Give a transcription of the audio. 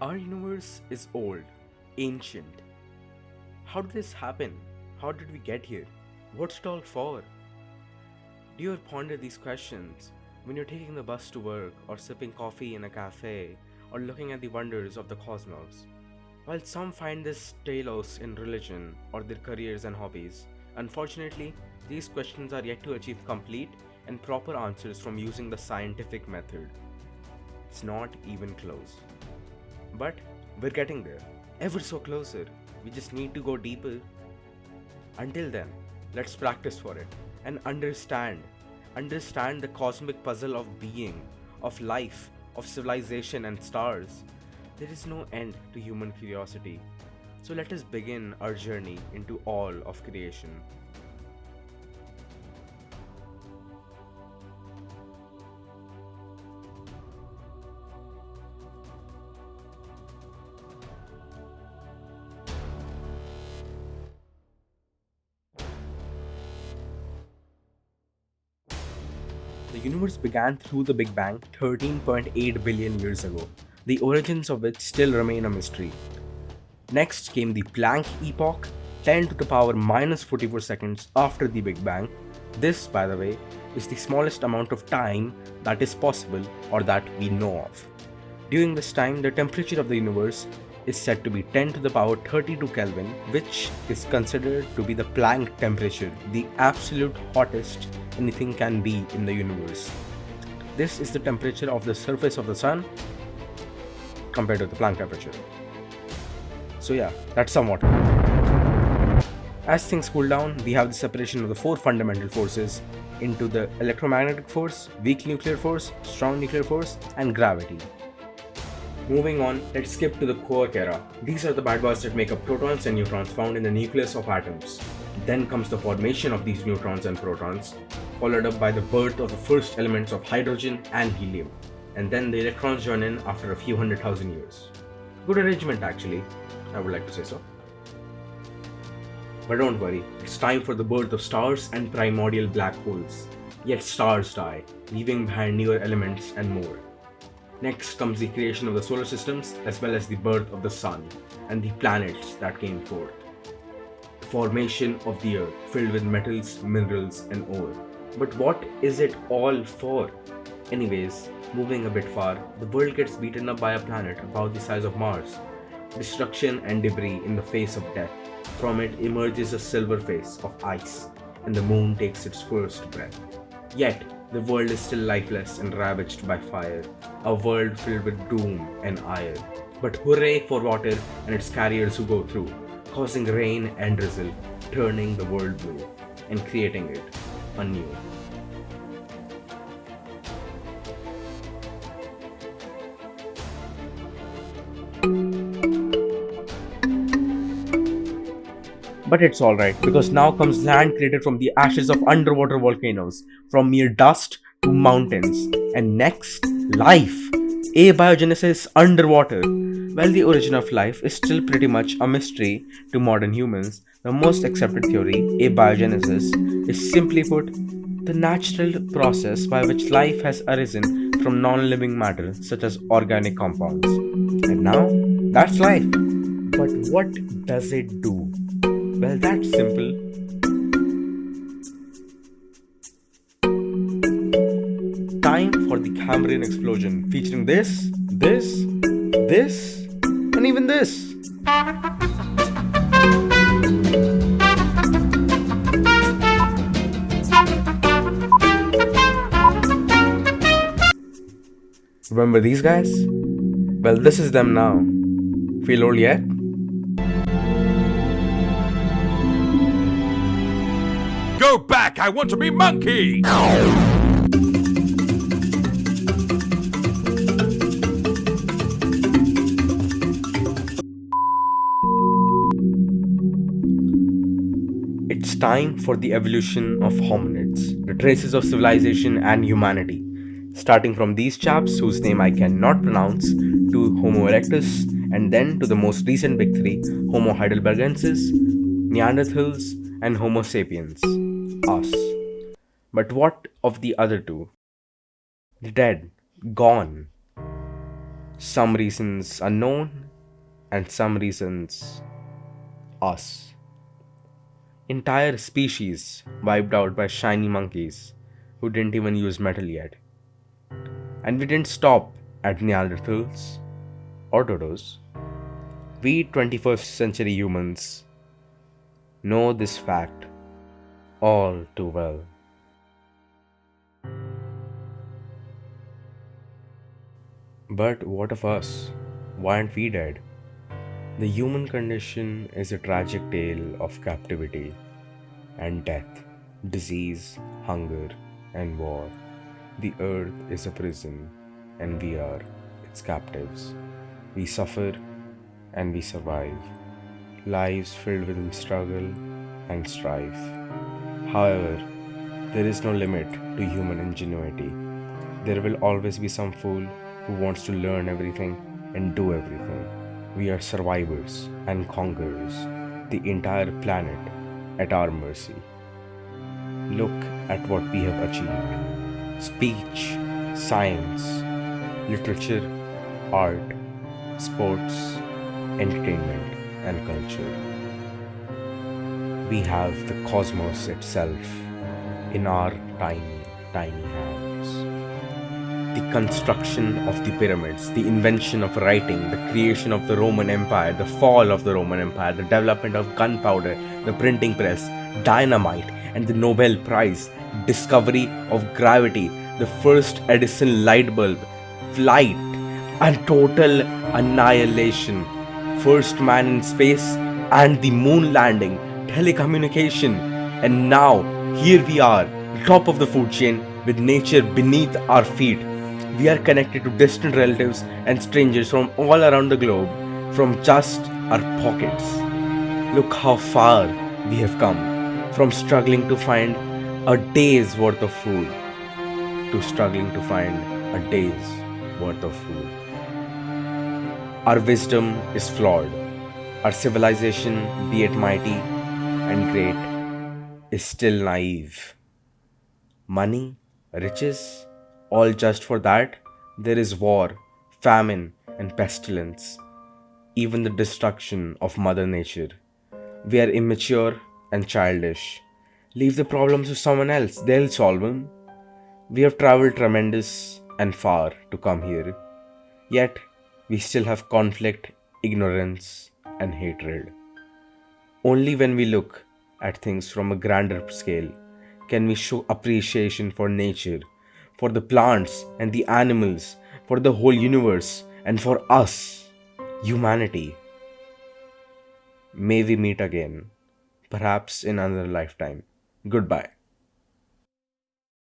Our universe is old, ancient. How did this happen? How did we get here? What's it all for? Do you ever ponder these questions when you're taking the bus to work, or sipping coffee in a cafe, or looking at the wonders of the cosmos? While some find this telos in religion or their careers and hobbies, unfortunately, these questions are yet to achieve complete and proper answers from using the scientific method. It's not even close. But we're getting there, ever so closer. We just need to go deeper. Until then, let's practice for it and understand the cosmic puzzle of being, of life, of civilization and stars. There is no end to human curiosity. So let us begin our journey into all of creation. The universe began through the Big Bang 13.8 billion years ago, the origins of which still remain a mystery. Next came the Planck epoch, 10 to the power minus 44 seconds after the Big Bang. This, by the way, is the smallest amount of time that is possible or that we know of. During this time, the temperature of the universe is said to be 10 to the power 32 Kelvin, which is considered to be the Planck temperature, the absolute hottest anything can be in the universe. This is the temperature of the surface of the sun compared to the Planck temperature. So yeah, that's somewhat. As things cool down, we have the separation of the four fundamental forces into the electromagnetic force, weak nuclear force, strong nuclear force, and gravity. Moving on, let's skip to the quark era. These are the bad boys that make up protons and neutrons found in the nucleus of atoms. Then comes the formation of these neutrons and protons, followed up by the birth of the first elements of hydrogen and helium. And then the electrons join in after a few 100,000 years. Good arrangement actually, I would like to say so. But don't worry, it's time for the birth of stars and primordial black holes. Yet stars die, leaving behind newer elements and more. Next comes the creation of the solar systems as well as the birth of the sun and the planets that came forth. The formation of the earth filled with metals, minerals and ore. But what is it all for? Anyways, moving a bit far, the world gets beaten up by a planet about the size of Mars. Destruction and debris in the face of death. From it emerges a silver face of ice, and the moon takes its first breath. Yet, the world is still lifeless and ravaged by fire, a world filled with doom and ire. But hooray for water and its carriers who go through, causing rain and drizzle, turning the world blue, and creating it anew. But it's alright, because now comes land created from the ashes of underwater volcanoes, from mere dust to mountains. And next, life. Abiogenesis underwater. While the origin of life is still pretty much a mystery to modern humans, the most accepted theory, abiogenesis, is simply put the natural process by which life has arisen from non living matter, such as organic compounds. And now, that's life. But what does it do? Well, that's simple. Time for the Cambrian explosion, featuring this, and even this. Remember these guys? Well, this is them now. Feel old yet? Go back! I want to be monkey! It's time for the evolution of hominids, the traces of civilization and humanity. Starting from these chaps whose name I cannot pronounce, to Homo erectus, and then to the most recent big three, Homo heidelbergensis, Neanderthals, and Homo sapiens. Us. But what of the other two? The dead. Gone. Some reasons unknown, and some reasons us. Entire species wiped out by shiny monkeys who didn't even use metal yet. And we didn't stop at Neanderthals or dodos. We 21st century humans know this fact all too well. But what of us? Why aren't we dead? The human condition is a tragic tale of captivity and death, disease, hunger, and war. The earth is a prison, and we are its captives. We suffer and we survive, lives filled with struggle and strife. However, there is no limit to human ingenuity. There will always be some fool who wants to learn everything and do everything. We are survivors and conquerors, the entire planet at our mercy. Look at what we have achieved: speech, science, literature, art, sports, entertainment, and culture. We have the cosmos itself in our tiny, tiny hands. The construction of the pyramids, the invention of writing, the creation of the Roman Empire, the fall of the Roman Empire, the development of gunpowder, the printing press, dynamite, and the Nobel Prize, the discovery of gravity, the first Edison light bulb, flight, and total annihilation, first man in space, and the moon landing, telecommunication, and now here we are, top of the food chain with nature beneath our feet. We are connected to distant relatives and strangers from all around the globe from just our pockets. Look how far we have come from struggling to find a day's worth of food to struggling to find a day's worth of food. Our wisdom is flawed. Our civilization, be it mighty and great, is still naive. Money, riches, all just for that, there is war, famine, and pestilence, even the destruction of Mother Nature. We are immature and childish. Leave the problems to someone else, they'll solve them. We have traveled tremendous and far to come here, yet we still have conflict, ignorance, and hatred. Only when we look at things from a grander scale can we show appreciation for nature, for the plants and the animals, for the whole universe, and for us, humanity. May we meet again, perhaps in another lifetime. Goodbye.